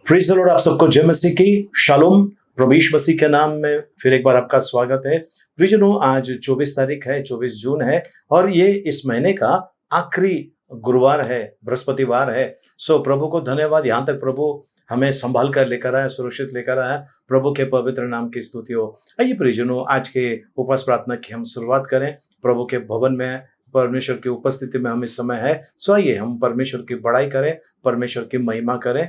Praise the Lord. आप सबको जय मसीह की शालोम। प्रभु यीशु मसीह के नाम में फिर एक बार आपका स्वागत है। प्रियजनों, आज 24 तारीख है, 24 जून है और ये इस महीने का आखिरी गुरुवार है, बृहस्पतिवार है। सो प्रभु को धन्यवाद, यहाँ तक प्रभु हमें संभाल कर लेकर आया, सुरक्षित लेकर आया। प्रभु के पवित्र नाम की स्तुति हो। आइए प्रियजनों, आज के उपवास प्रार्थना की हम शुरुआत करें। प्रभु के भवन में परमेश्वर की उपस्थिति में हम इस समय है। सो आइए हम परमेश्वर की बड़ाई करें, परमेश्वर की महिमा करें।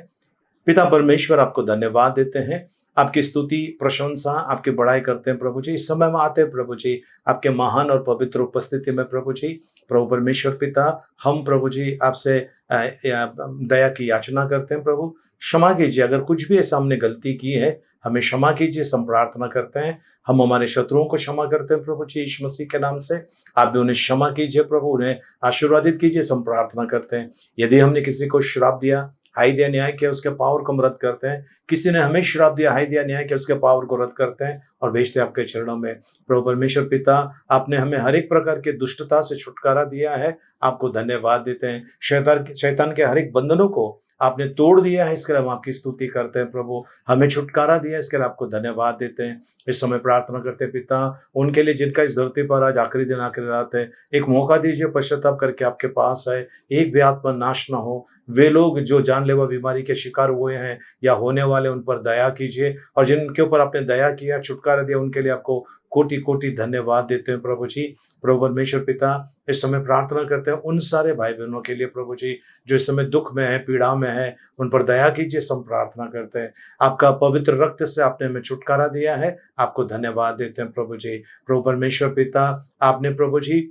पिता परमेश्वर, आपको धन्यवाद देते हैं, आपकी स्तुति प्रशंसा आपकी बड़ाई करते हैं प्रभु जी। इस समय में आते हैं प्रभु जी आपके महान और पवित्र उपस्थिति में प्रभु जी। प्रभु परमेश्वर पिता, हम प्रभु जी आपसे दया की याचना करते हैं प्रभु। क्षमा कीजिए, अगर कुछ भी ऐसा हमने गलती की है हमें क्षमा कीजिए, हम प्रार्थना करते हैं। हम हमारे शत्रुओं को क्षमा करते हैं प्रभु जी यीशु मसीह के नाम से। आप भी उन्हें क्षमा कीजिए प्रभु, उन्हें आशीर्वादित कीजिए, हम प्रार्थना करते हैं। यदि हमने किसी को श्राप दिया, हाय दिया, न्याय किया, उसके पावर को हम रद्द करते हैं। किसी ने हमें श्राप दिया, हाय दिया, न्याय किया, उसके पावर को रद्द करते हैं और भेजते हैं आपके चरणों में। प्रभु परमेश्वर पिता, आपने हमें हर एक प्रकार की दुष्टता से छुटकारा दिया है, आपको धन्यवाद देते हैं। शैतान के हर एक बंधनों को आपने तोड़ दिया है, इसके लिए हम आपकी स्तुति करते हैं प्रभु। हमें छुटकारा दिया, इसके लिए आपको धन्यवाद देते हैं। इस समय प्रार्थना करते हैं पिता उनके लिए जिनका इस धरती पर आज आखिरी दिन आखिरी रात है। एक मौका दीजिए, पश्चाताप करके आपके पास आए, एक भी आत्मा नाश ना हो। वे लोग जो जानलेवा बीमारी के शिकार हुए हैं या होने वाले, उन पर दया कीजिए, और जिनके ऊपर आपने दया किया, छुटकारा दिया, उनके लिए आपको कोटि कोटि धन्यवाद देते हैं प्रभु जी। प्रभु परमेश्वर पिता, इस समय प्रार्थना करते हैं उन सारे भाई बहनों के लिए प्रभु जी जो इस समय दुख में है, पीड़ा में है, उन पर दया कीजिए, हम प्रार्थना करते हैं। आपका पवित्र रक्त से आपने हमें छुटकारा दिया है, आपको धन्यवाद देते हैं प्रभु जी। प्रभु परमेश्वर पिता, आपने प्रभु जी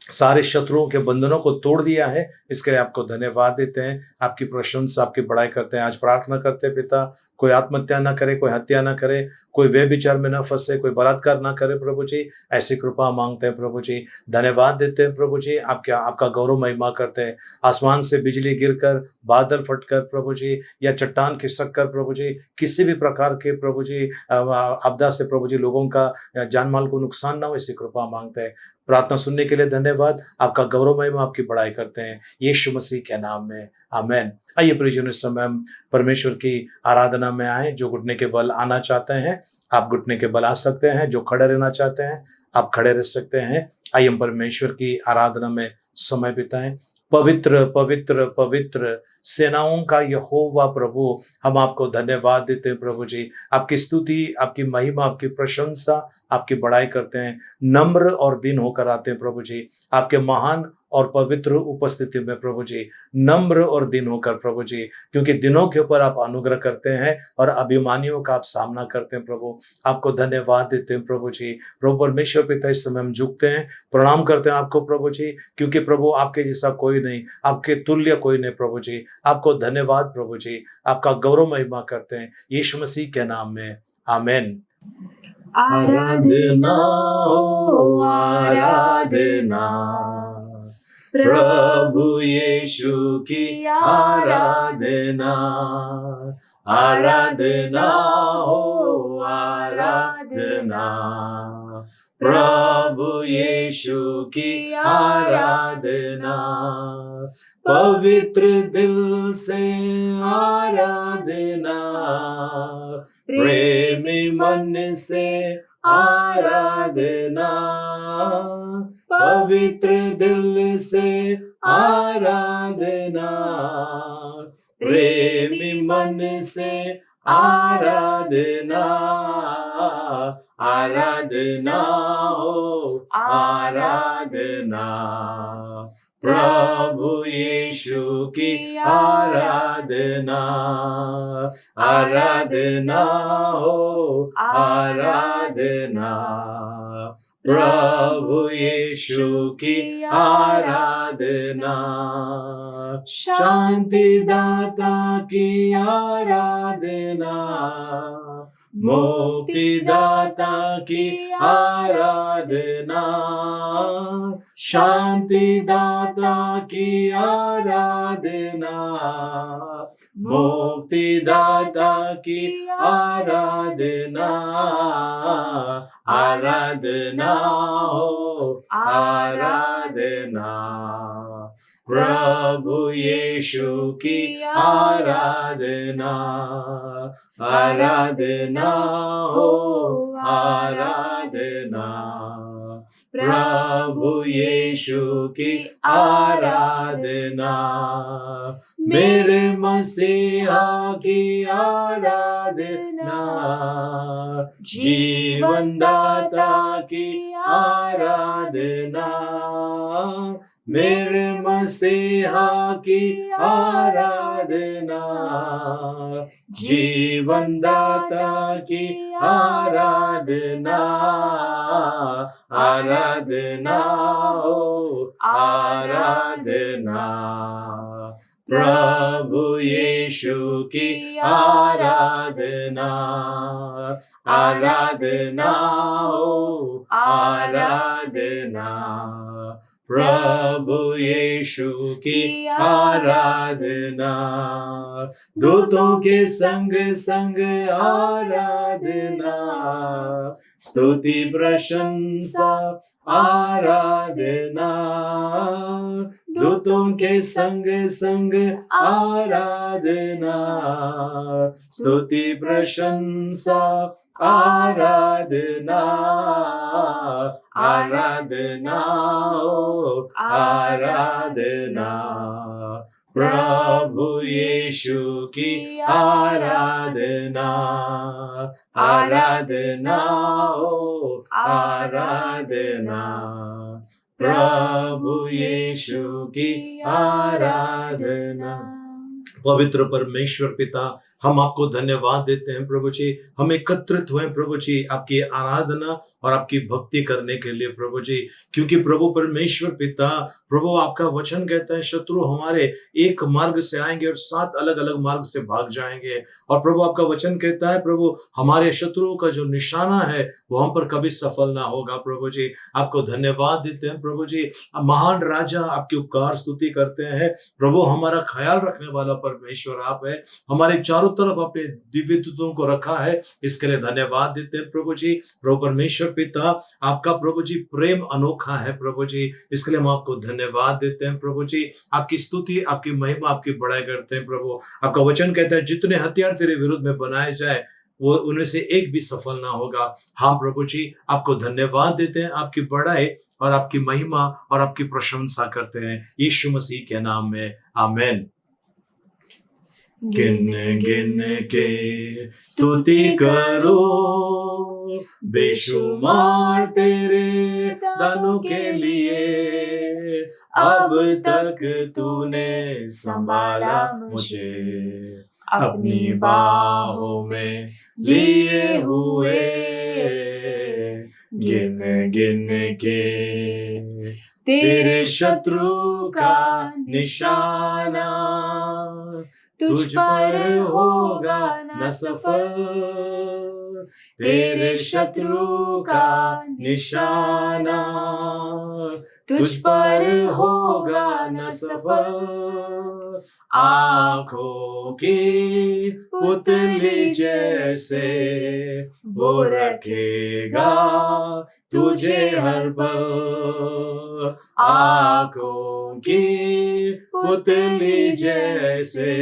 सारे शत्रुओं के बंधनों को तोड़ दिया है, इसके लिए आपको धन्यवाद देते हैं। आपकी प्रशंसा, आपकी बड़ाई करते हैं। आज प्रार्थना करते हैं पिता, कोई आत्महत्या ना करे, कोई हत्या ना करे, कोई व्यभिचार में ना फंसे, कोई बलात्कार ना करे प्रभु जी। ऐसी कृपा मांगते हैं प्रभु जी। धन्यवाद देते हैं प्रभु जी, आपका गौरव महिमा करते हैं। आसमान से बिजली गिरकर, बादल फटकर प्रभु जी, या चट्टान खिसक कर प्रभु जी, किसी भी प्रकार के प्रभु जी आपदा से प्रभु जी लोगों का जान माल को नुकसान ना हो, ऐसी कृपा मांगते हैं। प्रार्थना सुनने के लिए धन्यवाद, आपका गौरव महिमा आपकी बड़ाई करते हैं यीशु मसीह के नाम में, आमेन। आइए प्रियजनों, इस समय हम परमेश्वर की आराधना में आए। जो घुटने के बल आना चाहते हैं आप घुटने के बल आ सकते हैं, जो खड़े रहना चाहते हैं आप खड़े रह सकते हैं। आइए हम परमेश्वर की आराधना में समय बिताएं। पवित्र पवित्र पवित्र सेनाओं का यहोवा प्रभु, हम आपको धन्यवाद देते हैं प्रभु जी। आपकी स्तुति, आपकी महिमा, आपकी प्रशंसा, आपकी बड़ाई करते हैं। नम्र और दीन होकर आते हैं प्रभु जी आपके महान और पवित्र उपस्थिति में प्रभु जी। नम्र और दीन होकर प्रभु जी, क्योंकि दिनों के ऊपर आप अनुग्रह करते हैं और अभिमानियों का आप सामना करते हैं प्रभु। आपको धन्यवाद देते हैं प्रभु जी। प्रभु परमेश्वर पिता, इस समय हम झुकते हैं, प्रणाम करते हैं आपको प्रभु जी, क्योंकि प्रभु आपके जैसा कोई नहीं, आपके तुल्य कोई नहीं प्रभु जी। आपको धन्यवाद प्रभु जी, आपका गौरव महिमा करते हैं यीशु मसीह के नाम में, आमेन। आराधना हो आराधना, प्रभु यीशु की आराधना। आराधना हो आराधना, प्रभु यीशु की आराधना। पवित्र दिल से आराधना, प्रेमी मन से आराधना। पवित्र दिल से आराधना, प्रेमी मन से आराधना। आराधना हो आराधना, प्रभु यीशु की आराधना। आराधना हो आराधना, प्रभु यीशु की आराधना। शांति दाता की आराधना, मुक्ति दाता की आराधना। शांति दाता की आराधना, मुक्ति दाता की आराधना। आराधना हो आराधना, प्रभु यीशु की आराधना, आराधना हो आराधना, प्रभु यीशु की आराधना, मेरे मसीहा की आराधना, जीवन दाता की आराधना, मेरे मसीहा की आराधना, जीवन दाता की आराधना, आराधना हो आराधना, प्रभु यीशु की आराधना, आराधना हो आराधना, प्रभु यीशु की आराधना, दूतों के संग संग आराधना, स्तुति प्रशंसा आराधना, दूतों के संग संग आराधना, स्तुति प्रशंसा आराधना, आराधना हो आराधना, प्रभु यीशु की आराधना, आराधना हो आराधना, प्रभु यीशु की आराधना। पवित्र परमेश्वर पिता, हम आपको धन्यवाद देते हैं प्रभु जी। हम एकत्रित हुए प्रभु जी आपकी आराधना और आपकी भक्ति करने के लिए प्रभु जी, क्योंकि प्रभु परमेश्वर पिता, प्रभु आपका वचन कहता है शत्रु हमारे एक मार्ग से आएंगे और 7 अलग अलग मार्ग से भाग जाएंगे। और प्रभु आपका वचन कहता है प्रभु हमारे शत्रुओं का जो निशाना है वो हम पर कभी सफल ना होगा। प्रभु जी आपको धन्यवाद देते हैं प्रभु जी। महान राजा आपकी उपकार स्तुति करते हैं प्रभु। हमारा ख्याल रखने वाला परमेश्वर आप है, हमारे चारों तरफ अपने दिव्य दूतों को रखा है, इसके लिए धन्यवाद देते हैं प्रभु जी। प्रभु परमेश्वर पिता, आपका प्रभु जी प्रेम अनोखा है प्रभु जी, इसके लिए हम आपको धन्यवाद देते हैं प्रभु जी। आपकी स्तुति, आपकी महिमा, आपकी बड़ाई करते हैं प्रभु। आपका वचन कहता है जितने हथियार तेरे विरुद्ध में बनाए जाए वो उनमें से एक भी सफल ना होगा। हाँ प्रभु जी, आपको धन्यवाद देते हैं, आपकी बड़ाई और आपकी महिमा और आपकी प्रशंसा करते हैं यीशु मसीह के नाम में, आमीन। गिन गिन के स्तुति करो, बेशुमार तेरे दानों के लिए, अब तक तूने संभाला मुझे, अपनी बाहों में लिए हुए। गिन गिन के तेरे शत्रु का निशाना, तुझ पर होगा न सफल, तेरे शत्रु का निशाना, तुझ पर होगा न सफल। आँखों की पुतली जैसे वो रखेगा तुझे हर पल, आँखों की पुतली जैसे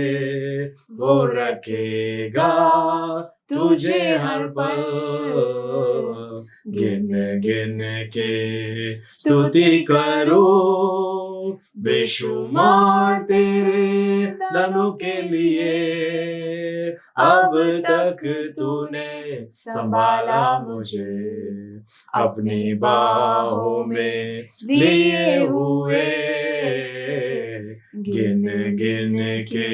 वो रखेगा तुझे हर पल। गिन गिन के स्तुति करो, बेशुमार तेरे दानों के लिए, अब तक तूने संभाला मुझे, अपनी बाहों में लिए हुए। गिन गिन के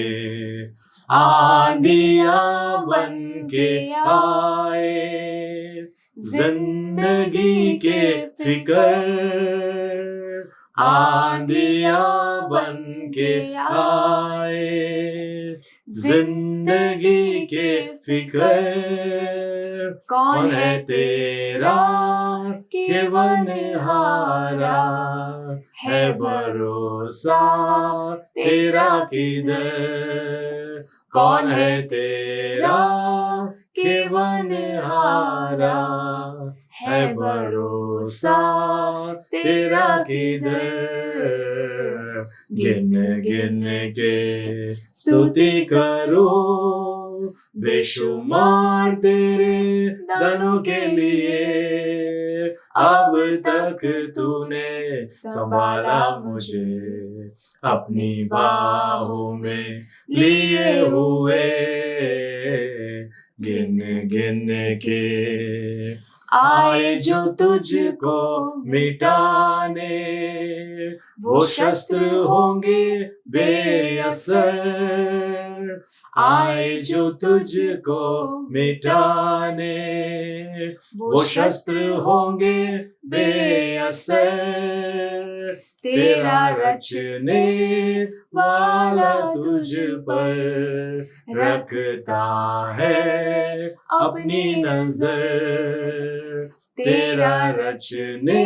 आंधियां बन के आए, जिंदगी के फिकर, आंधियां बन के आए, जिंदगी के फिकर। कौन है तेरा केवल हारा, है भरोसा तेरा किधर। कौन है तेरा केवल हारा, है भरोसा तेरा किधर। गिन गिन के स्तुति करो, बेशुमार तेरे दानों के लिए। अब तक तूने संभाला मुझे, अपनी बाहों में लिए हुए। गिन गिन के आए जो तुझको मिटाने, वो शस्त्र होंगे बेअसर। आए जो तुझको मिटाने, वो शस्त्र होंगे बेअसर। तेरा रचने वाला तुझ पर रखता है अपनी नजर। तेरा रचने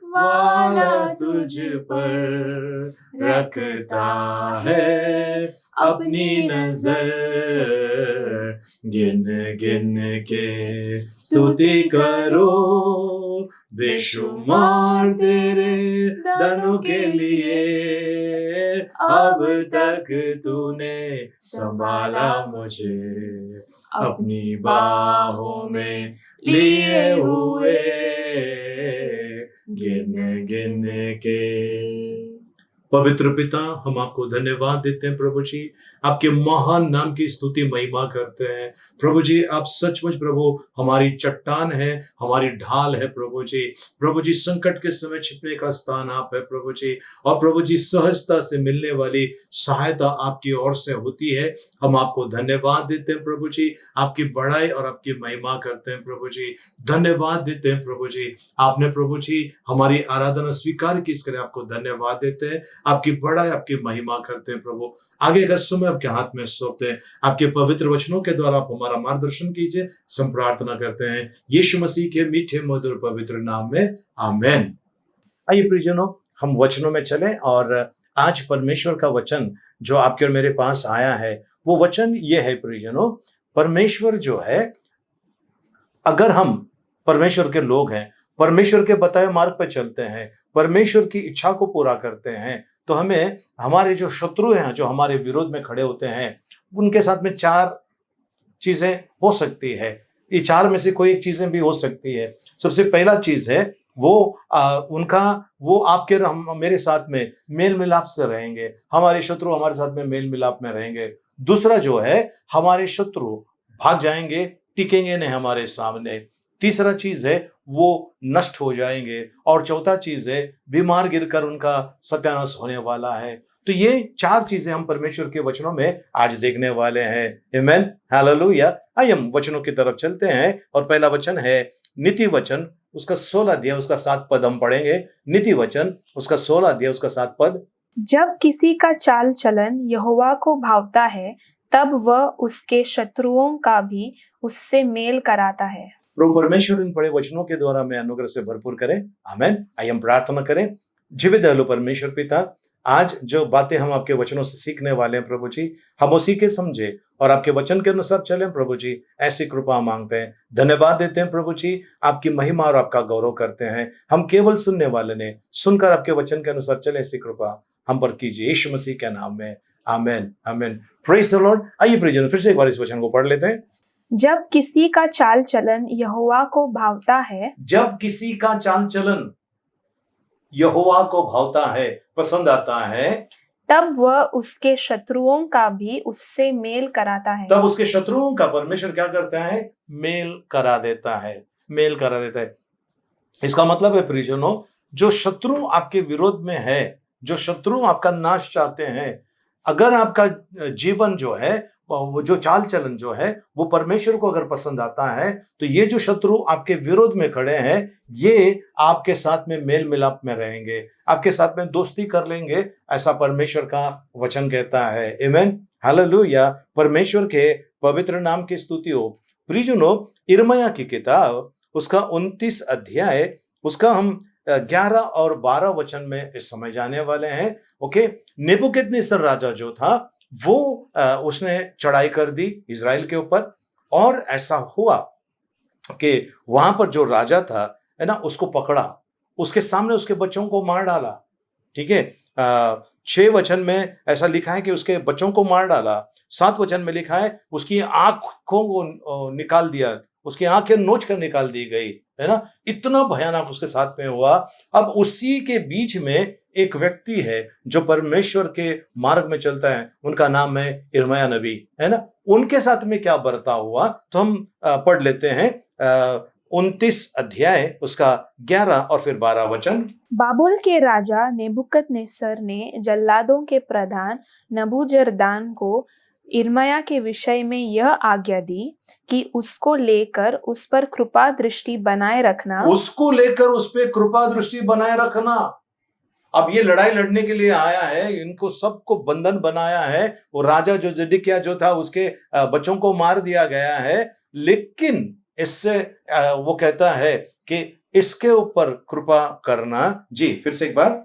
वाला तुझ पर रखता है अपनी नजर। गिन गिन के स्तुति करो, बेशुमार तेरे दानों के लिए। अब तक तूने संभाला मुझे, अपनी बाहों में लिए हुए। गिन गिन के पवित्र पिता, हम आपको धन्यवाद देते हैं प्रभु जी, आपके महान नाम की स्तुति महिमा करते हैं प्रभु जी। आप सचमुच प्रभु हमारी चट्टान है, हमारी ढाल है प्रभु जी। प्रभु जी, संकट के समय छिपने का स्थान आप है प्रभु जी, और प्रभु जी सहजता से मिलने वाली सहायता आपकी ओर से होती है। हम आपको धन्यवाद देते हैं प्रभु जी, आपकी बड़ाई और आपकी महिमा करते हैं प्रभु जी। धन्यवाद देते हैं प्रभु जी, आपने प्रभु जी हमारी आराधना स्वीकार की, इसके लिए आपको धन्यवाद देते हैं। आपकी बड़ाई, आपकी महिमा करते हैं प्रभु। आगे का समय आपके हाथ में सौंपते हैं, आपके पवित्र वचनों के द्वारा आप हमारा मार्गदर्शन कीजिए, हम प्रार्थना करते हैं यीशु मसीह के मीठे मधुर पवित्र नाम में, आमेन। आइए प्रियजनों, हम वचनों में चलें और आज परमेश्वर का वचन जो आपके और मेरे पास आया है, वो वचन ये है प्रियजनों, परमेश्वर जो है, अगर हम परमेश्वर के लोग हैं, परमेश्वर के बताए मार्ग पर चलते हैं, परमेश्वर की इच्छा को पूरा करते हैं, तो हमें हमारे जो शत्रु हैं, जो हमारे विरोध में खड़े होते हैं, उनके साथ में 4 चीजें हो सकती है। ये 4 में से कोई एक चीजें भी हो सकती है। सबसे पहला चीज है वो वो आपके मेरे साथ में मेल मिलाप से रहेंगे, हमारे शत्रु हमारे साथ में मेल मिलाप में रहेंगे। दूसरा जो है, हमारे शत्रु भाग जाएंगे, टिकेंगे नहीं हमारे सामने। तीसरा चीज है, वो नष्ट हो जाएंगे। और चौथा चीज है, बीमार गिरकर उनका सत्यानाश होने वाला है। तो ये 4 चीजें हम परमेश्वर के वचनों में आज देखने वाले हैं। आमेन, हालेलुया। आइए हम वचनों की तरफ चलते हैं और पहला वचन है नीति वचन, उसका 16 अध्याय उसका 7 पद हम पढ़ेंगे। नीति वचन उसका 16 अध्याय उसका 7 पद। जब किसी का चाल चलन यहोवा को भावता है, तब वह उसके शत्रुओं का भी उससे मेल कराता है। प्रभु परमेश्वर इन बड़े वचनों के द्वारा मैं अनुग्रह से भरपूर करें, आमेन। आइए हम प्रार्थना करें। जीवित दयालु परमेश्वर पिता, आज जो बातें हम आपके वचनों से सीखने वाले हैं प्रभु जी, हम उसी के समझे और आपके वचन के अनुसार चलें प्रभु जी, ऐसी कृपा मांगते हैं। धन्यवाद देते हैं प्रभु जी, आपकी महिमा और आपका गौरव करते हैं। हम केवल सुनने वाले ने सुनकर आपके वचन के अनुसार चले, ऐसी कृपा हम पर कीजिए यीशु मसीह के नाम में, आमेन, आमेन। Praise the lord. आइए प्रियजन, फिर से एक बार इस वचन को पढ़ लेते हैं। जब किसी का चाल चलन यहोवा को भावता है, जब किसी का चाल चलन यहोवा को भावता है, पसंद आता है, तब वह उसके शत्रुओं का भी उससे मेल कराता है। तब उसके शत्रुओं का परमेश्वर क्या करता है? मेल करा देता है, मेल करा देता है। इसका मतलब है प्रियजनों, जो शत्रु आपके विरोध में है, जो शत्रु आपका नाश चाहते हैं, अगर आपका जीवन जो है, वो जो चाल चलन जो है, वो परमेश्वर को अगर पसंद आता है, तो ये जो शत्रु आपके विरोध में खड़े हैं, ये आपके साथ में मेल मिलाप में रहेंगे, आपके साथ में दोस्ती कर लेंगे, ऐसा परमेश्वर का वचन कहता है। आमेन, हालेलुया। परमेश्वर के पवित्र नाम की स्तुति हो। प्रियजनों, यिर्मयाह की किताब उसका 29 अध्याय उसका हम 11 और 12 वचन में इस समय जाने वाले हैं। ओके, नेबुकदनेस्सर राजा जो था, वो उसने चढ़ाई कर दी इजराइल के ऊपर, और ऐसा हुआ कि वहां पर जो राजा था, है ना, उसको पकड़ा, उसके सामने उसके बच्चों को मार डाला। ठीक है, 6 वचन में ऐसा लिखा है कि उसके बच्चों को मार डाला। 7 वचन में लिखा है उसकी आंखों को निकाल दिया, उसकी आंखें नोच कर निकाल दी गई, है ना। इतना भयानक उसके साथ में हुआ। अब उसी के बीच में एक व्यक्ति है जो परमेश्वर के मार्ग में चलता है, उनका नाम है यिर्मयाह नबी, है ना। उनके साथ में क्या बर्ताव हुआ तो हम पढ़ लेते हैं 29 अध्याय उसका 11 और फिर 12 वचन। बाबुल के राजा नेबुकदनेस्सर ने जल्लादों के प्रधान नबूजरदान को यिर्मयाह के विषय में यह आज्ञा दी कि उसको लेकर उस पर कृपा दृष्टि बनाए रखना। उसको लेकर उस पे कृपा दृष्टि बनाए रखना। अब ये लड़ाई लड़ने के लिए आया है, इनको सबको बंधन बनाया है। वो राजा जो ज़िदकिय्याह जो था उसके बच्चों को मार दिया गया है, लेकिन इससे वो कहता है कि इसके ऊपर कृपा करना। जी फिर से एक बार,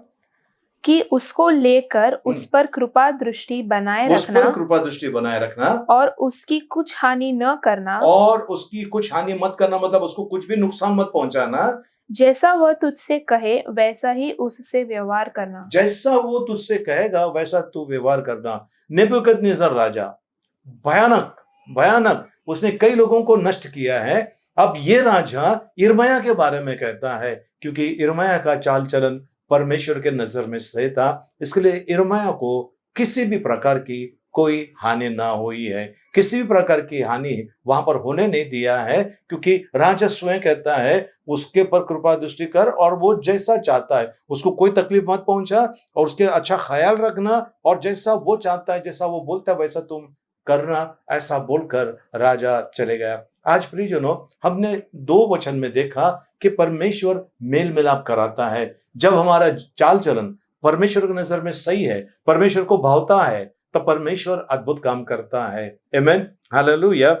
कि उसको लेकर उस पर कृपा दृष्टि बनाए उस पर रखना कृपा दृष्टि बनाए रखना और उसकी कुछ हानि न करना, और उसकी कुछ हानि मत करना, मतलब उसको कुछ भी नुकसान मत पहुंचाना। जैसा वह तुझसे कहे वैसा ही उससे व्यवहार करना। जैसा वो तुझसे कहेगा वैसा तू व्यवहार करना। नेबूकदनेस्सर राजा भयानक भयानक, उसने कई लोगों को नष्ट किया है। अब ये राजा यिर्मयाह के बारे में कहता है, क्योंकि यिर्मयाह का चाल चलन परमेश्वर के नजर में सही था, इसके लिए यिर्मयाह को किसी भी प्रकार की कोई हानि ना हुई है, किसी भी प्रकार की हानि वहां पर होने नहीं दिया है, क्योंकि राजा स्वयं कहता है उसके पर कृपा दृष्टि कर और वो जैसा चाहता है उसको कोई तकलीफ मत पहुंचा और उसके अच्छा ख्याल रखना, और जैसा वो चाहता है जैसा वो बोलता है वैसा तुम करना, ऐसा बोलकर राजा चले गया। आज प्रियजनों, हमने 2 वचन में देखा कि परमेश्वर मेल मिलाप कराता है। जब हमारा चाल चलन परमेश्वर की नजर में सही है, परमेश्वर को भावता है, तब परमेश्वर अद्भुत काम करता है। आमीन, हालेलुया।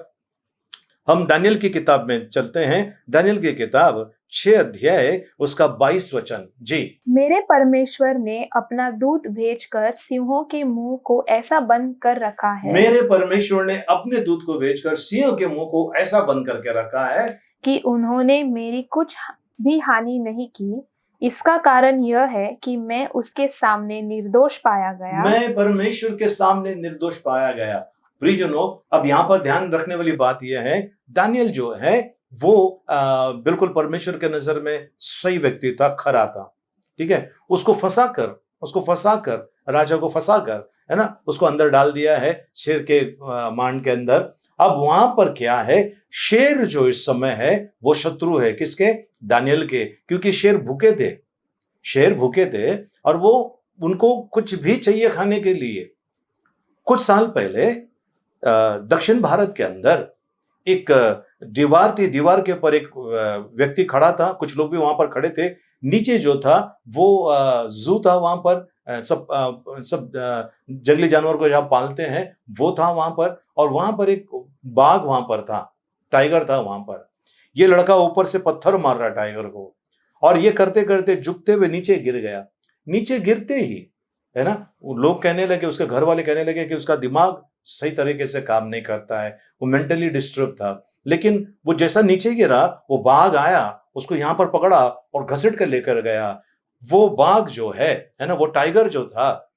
हम दानियल की किताब में चलते हैं। दानियल की किताब 6 अध्याय उसका 22 वचन। जी, मेरे परमेश्वर ने अपना दूत भेजकर सिंहों के मुंह को ऐसा बंद कर रखा है मेरे परमेश्वर ने अपने दूत को भेजकर सिंह के मुंह को ऐसा बंद करके रखा है कि उन्होंने मेरी कुछ भी हानि नहीं की। इसका कारण यह है कि मैं उसके सामने निर्दोष पाया गया। मैं परमेश्वर के सामने निर्दोष पाया गया। प्रियजनों, अब यहाँ पर ध्यान रखने वाली बात यह है, दानियल जो है वो बिल्कुल परमेश्वर के नजर में सही व्यक्ति था, खरा था, ठीक है। उसको फंसाकर राजा को फंसाकर, है ना, उसको अंदर डाल दिया है शेर के मांड के अंदर। अब वहां पर क्या है, शेर जो इस समय है वो शत्रु है किसके, दानियल के, क्योंकि शेर भूखे थे और वो उनको कुछ भी चाहिए खाने के लिए। कुछ साल पहले दक्षिण भारत के अंदर एक दीवार थी, दीवार के ऊपर एक व्यक्ति खड़ा था, कुछ लोग भी वहां पर खड़े थे। नीचे जो था वो जू था, वहां पर सब जंगली जानवर को जहाँ पालते हैं वो था वहां पर, और वहां पर एक बाघ वहां पर था, टाइगर था वहां पर। ये लड़का ऊपर से पत्थर मार रहा टाइगर को, और ये करते करते झुकते हुए नीचे गिर गया। नीचे गिरते ही, है ना, लोग कहने लगे, उसके घर वाले कहने लगे कि उसका दिमाग सही तरीके से काम नहीं करता है, वो मेंटली डिस्टर्ब था। लेकिन वो जैसा नीचे गिरा, वो बाघ आया, उसको यहाँ पर पकड़ा और घसीट कर लेकर गया। वो बाघ जो है ना, वो टाइगर जो था,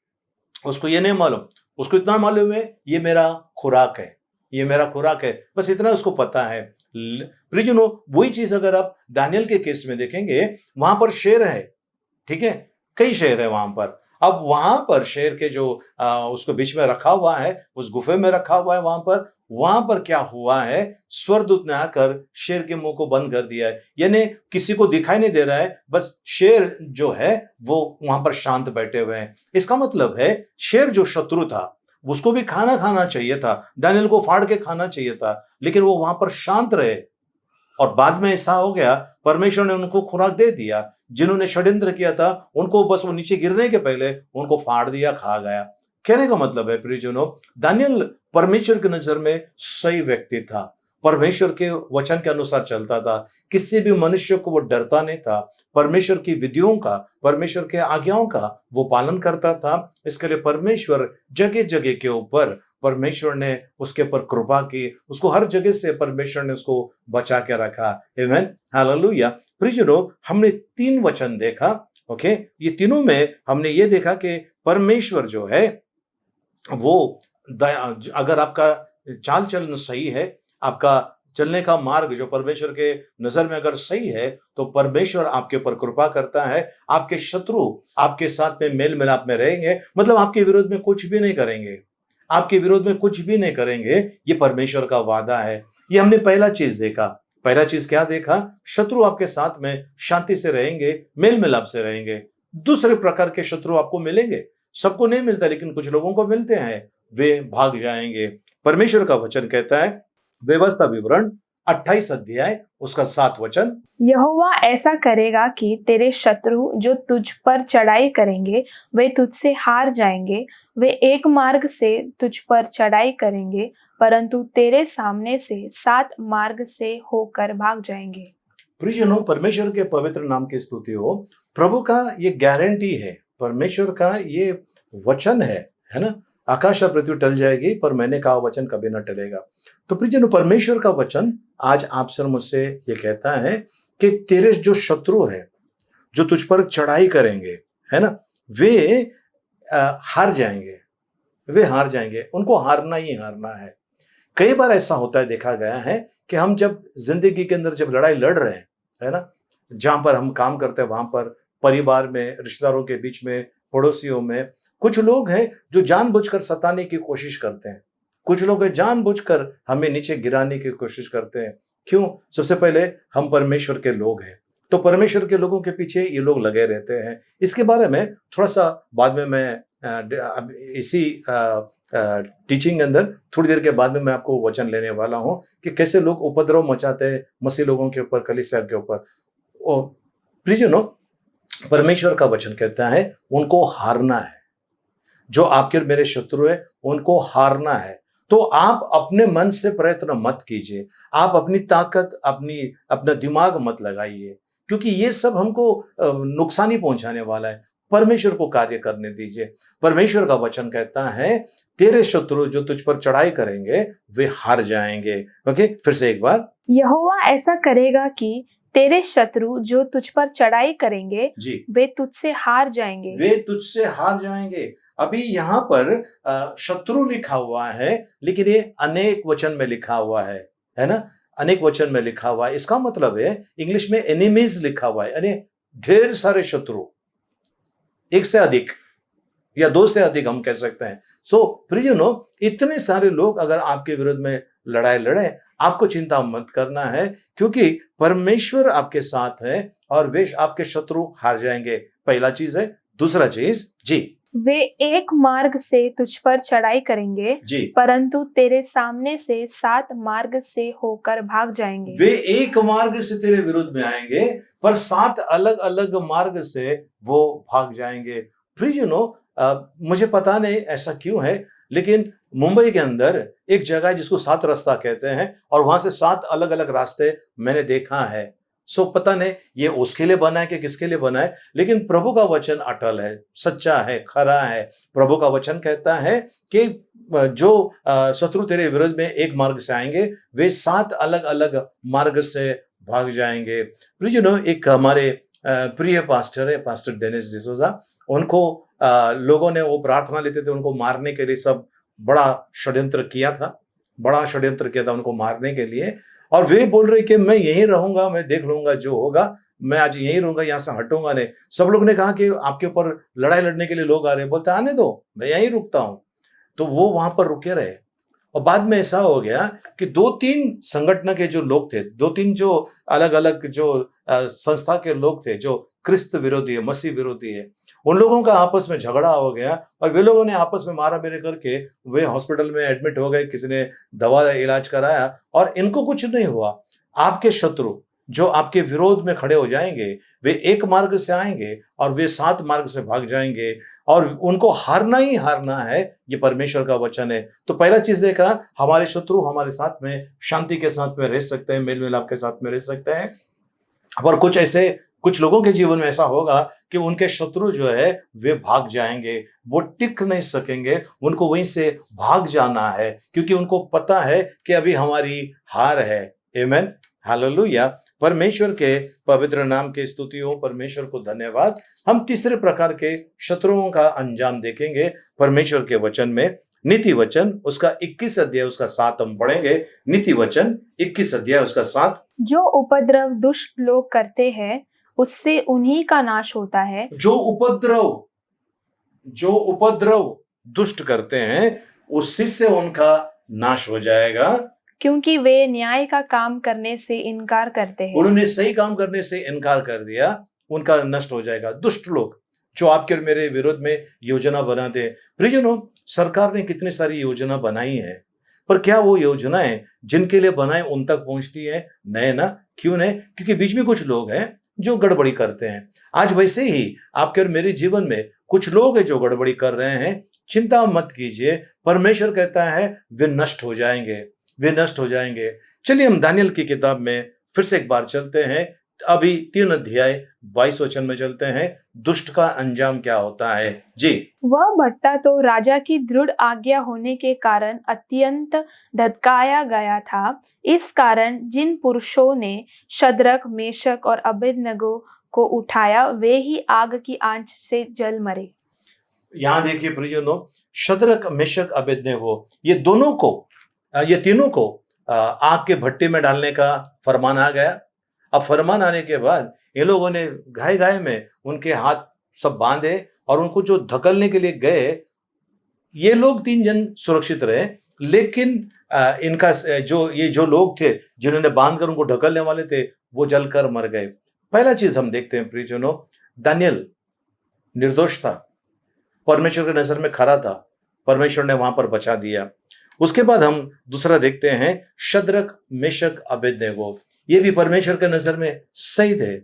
उसको ये नहीं मालूम, उसको इतना मालूम है ये मेरा खुराक है, बस इतना उसको पता है। प्रियजनों, वही चीज अगर आप दानियल के केस में देखेंगे, वहां पर शेर है, ठीक है, कई शेर है वहां पर। अब वहां पर शेर के जो उसको बीच में रखा हुआ है, उस गुफे में रखा हुआ है, वहां पर क्या हुआ है, स्वर्गदूत ने आकर शेर के मुंह को बंद कर दिया है। यानी किसी को दिखाई नहीं दे रहा है, बस शेर जो है वो वहां पर शांत बैठे हुए हैं। इसका मतलब है शेर जो शत्रु था उसको भी खाना चाहिए था, दानियल को फाड़ के खाना चाहिए था, लेकिन वो वहां पर शांत रहे। और बाद में ऐसा हो गया, परमेश्वर ने उनको खुराक दे दिया। जिन्होंने षड्यंत्र किया था उनको बस वो नीचे गिरने के पहले उनको फाड़ दिया, खा गया। कहने का मतलब है प्रियजनों, दानियल परमेश्वर की नजर में सही व्यक्ति था, परमेश्वर के वचन के अनुसार चलता था, किसी भी मनुष्य को वो डरता नहीं था, परमेश्वर की विधियों का, परमेश्वर के आज्ञाओं का वो पालन करता था। इसके लिए परमेश्वर जगह जगह के ऊपर परमेश्वर ने उसके ऊपर कृपा की, उसको हर जगह से परमेश्वर ने उसको बचा के रखा। आमीन, हालेलुया। प्रियजनों, हमने 3 वचन देखा, ओके। ये तीनों में हमने ये देखा कि परमेश्वर जो है वो अगर आपका चाल चलन सही है, आपका चलने का मार्ग जो परमेश्वर के नजर में अगर सही है, तो परमेश्वर आपके ऊपर कृपा करता है। आपके शत्रु आपके साथ में मेल मिलाप में रहेंगे, मतलब आपके विरोध में कुछ भी नहीं करेंगे, आपके विरोध में कुछ भी नहीं करेंगे। ये परमेश्वर का वादा है। ये हमने पहला चीज देखा। पहला चीज क्या देखा? शत्रु आपके साथ में शांति से रहेंगे, मेल मिलाप से रहेंगे। दूसरे प्रकार के शत्रु आपको मिलेंगे, सबको नहीं मिलता, लेकिन कुछ लोगों को मिलते हैं, वे भाग जाएंगे। परमेश्वर का वचन कहता है, व्यवस्था विवरण 28 अध्याय उसका 7 वचन, यहोवा ऐसा करेगा कि तेरे शत्रु जो तुझ पर चढ़ाई करेंगे वे तुझसे हार जाएंगे। वे एक मार्ग से तुझ पर चढ़ाई करेंगे, परंतु तेरे सामने से 7 मार्ग से होकर भाग जाएंगे। प्रियजनों, परमेश्वर के पवित्र नाम की स्तुति हो। प्रभु का ये गारंटी है, परमेश्वर का ये वचन है ना। आकाश और पृथ्वी टल जाएगी, पर मैंने कहा वचन कभी न टलेगा। तो प्रियजनों, परमेश्वर का वचन आज आपसे और मुझसे ये कहता है कि तेरे जो शत्रु है, जो तुझ पर चढ़ाई करेंगे, है ना, वे हार जाएंगे, वे हार जाएंगे। उनको हारना ही हारना है। कई बार ऐसा होता है, देखा गया है कि हम जब जिंदगी के अंदर जब लड़ाई लड़ रहे हैं, है ना, जहां पर हम काम करते हैं, वहां पर परिवार में, रिश्तेदारों के बीच में, पड़ोसियों में, कुछ लोग हैं जो जानबूझकर सताने की कोशिश करते हैं। कुछ लोग हैं जानबूझकर हमें नीचे गिराने की कोशिश करते हैं। क्यों? सबसे पहले हम परमेश्वर के लोग हैं, तो परमेश्वर के लोगों के पीछे ये लोग लगे रहते हैं। इसके बारे में थोड़ा सा बाद में मैं इसी टीचिंग के अंदर थोड़ी देर के बाद में मैं आपको वचन लेने वाला हूं कि कैसे लोग उपद्रव मचाते हैं मसीह लोगों के ऊपर, कलीसिया के ऊपर। और प्रियजनों, परमेश्वर का वचन कहता है उनको हारना है। जो आपके और मेरे शत्रु है, उनको हारना है। तो आप अपने मन से प्रयत्न मत कीजिए, आप अपनी ताकत, अपना दिमाग मत लगाइए, क्योंकि ये सब हमको नुकसान ही पहुंचाने वाला है। परमेश्वर को कार्य करने दीजिए। परमेश्वर का वचन कहता है तेरे शत्रु जो तुझ पर चढ़ाई करेंगे वे हार जाएंगे। ओके, फिर से एक बार, यहोवा ऐसा करेगा कि तेरे शत्रु जो तुझ पर चढ़ाई करेंगे जी, वे तुझसे हार जाएंगे। वे तुझसे हार जाएंगे। अभी यहाँ पर शत्रु लिखा हुआ है, लेकिन ये अनेक वचन में लिखा हुआ है ना, अनेक वचन में लिखा हुआ है। इसका मतलब है इंग्लिश में एनिमीज लिखा हुआ है, यानी ढेर सारे शत्रु, एक से अधिक या दो से अधिक हम कह सकते हैं। सो प्रियजनों, इतने सारे लोग अगर आपके विरुद्ध में लड़ाई लड़े, आपको चिंता मत करना है, क्योंकि परमेश्वर आपके साथ है और वे आपके शत्रु हार जाएंगे। पहला चीज है। दूसरा चीज, जी, वे एक मार्ग से तुझ पर चढ़ाई करेंगे, जी, परंतु तेरे सामने से 7 मार्ग से होकर भाग जाएंगे। वे एक मार्ग से तेरे विरुद्ध में आएंगे, पर 7 अलग अलग मार्ग से वो भाग जाएंगे। प्रियजनों, मुझे पता नहीं ऐसा क्यों है, लेकिन मुंबई के अंदर एक जगह है जिसको 7 रास्ता कहते हैं, और वहां से 7 अलग अलग रास्ते मैंने देखा है। सो पता नहीं ये उसके लिए बना है कि किसके लिए बना है, लेकिन प्रभु का वचन अटल है, सच्चा है, खरा है। प्रभु का वचन कहता है कि जो शत्रु तेरे विरुद्ध में एक मार्ग से आएंगे, वे 7 अलग अलग मार्ग से भाग जाएंगे। प्रियजनों, एक हमारे प्रिय पास्टर है, पास्टर डेनिस डिसोजा, उनको लोगों ने वो प्रार्थना लेते थे, उनको मारने के लिए सब बड़ा षड्यंत्र किया था उनको मारने के लिए। और वे बोल रहे कि मैं यहीं रहूंगा, मैं देख लूंगा जो होगा, मैं आज यहीं रहूंगा, यहां से हटूंगा नहीं। सब लोग ने कहा कि आपके ऊपर लड़ाई लड़ने के लिए लोग आ रहे हैं। बोलते आने दो, मैं यहीं रुकता हूं। तो वो वहां पर रुके रहे। और बाद में ऐसा हो गया कि 2-3 संगठन के जो लोग थे, 2-3 जो अलग अलग जो संस्था के लोग थे, जो क्रिस्त विरोधी है, मसीह विरोधी है, उन लोगों का आपस में झगड़ा हो गया और वे लोगों ने आपस में मारा मेरे करके वे हॉस्पिटल में एडमिट हो गए। किसी ने दवा इलाज कराया और इनको कुछ नहीं हुआ। आपके शत्रु जो आपके विरोध में खड़े हो जाएंगे, वे एक मार्ग से आएंगे और वे 7 मार्ग से भाग जाएंगे, और उनको हारना ही हारना है। ये परमेश्वर का वचन है। तो पहला चीज देखा, हमारे शत्रु हमारे साथ में शांति के साथ में रह सकते हैं, मेल मिलाप के साथ में रह सकते हैं। और कुछ लोगों के जीवन में ऐसा होगा कि उनके शत्रु जो है वे भाग जाएंगे, वो टिक नहीं सकेंगे, उनको वहीं से भाग जाना है, क्योंकि उनको पता है कि अभी हमारी हार है। आमेन, हालेलुया। परमेश्वर के पवित्र नाम की स्तुति हो, परमेश्वर को धन्यवाद। हम तीसरे प्रकार के शत्रुओं का अंजाम देखेंगे परमेश्वर के वचन में। नीति वचन उसका 21 अध्याय उसका 7 हम पढ़ेंगे। नीति वचन 21 अध्याय उसका 7। जो उपद्रव दुष्ट लोग करते हैं उससे उन्हीं का नाश होता है। जो उपद्रव दुष्ट करते हैं उसी से उनका नाश हो जाएगा, क्योंकि वे न्याय का काम करने से इनकार करते हैं। उन्होंने सही काम करने से इनकार कर दिया, उनका नष्ट हो जाएगा। दुष्ट लोग जो आपके और मेरे विरोध में योजना बनाते हैं। प्रियजनों, सरकार ने कितनी सारी योजना बनाई है, पर क्या वो योजनाएं जिनके लिए बनाए उन तक पहुंचती है? नहीं ना। क्यों नहीं? क्योंकि बीच में कुछ लोग हैं जो गड़बड़ी करते हैं। आज वैसे ही आपके और मेरे जीवन में कुछ लोग हैं जो गड़बड़ी कर रहे हैं। चिंता मत कीजिए, परमेश्वर कहता है वे नष्ट हो जाएंगे, वे नष्ट हो जाएंगे। चलिए हम दानियल की किताब में फिर से एक बार चलते हैं। अभी 3 अध्याय 22 वचन में चलते हैं। दुष्ट का अंजाम क्या होता है जी। वह भट्टा तो राजा की दृढ़ आज्ञा होने के कारण अत्यंत धधकाया गया था। इस कारण जिन पुरुषों ने शद्रक, मेशक और अबेदनगो को उठाया वे ही आग की आंच से जल मरे। यहां देखिए प्रियजनों, शद्रक, मेशक, अबेदनगो ये तीनों को आग के भट्टे में डालने का फरमान आ गया। अब फरमान आने के बाद ये लोगों ने घाय घाय में उनके हाथ सब बांधे और उनको जो धकलने के लिए गए, ये लोग 3 जन सुरक्षित रहे, लेकिन इनका जो लोग थे जिन्होंने बांधकर उनको ढकलने वाले थे वो जलकर मर गए। पहला चीज हम देखते हैं प्रियजनों, दानियल निर्दोष था, परमेश्वर की नजर में खरा था, परमेश्वर ने वहां पर बचा दिया। उसके बाद हम दूसरा देखते हैं, शद्रक, मेशक, अबेदनगो, ये भी परमेश्वर के नजर में सही थे,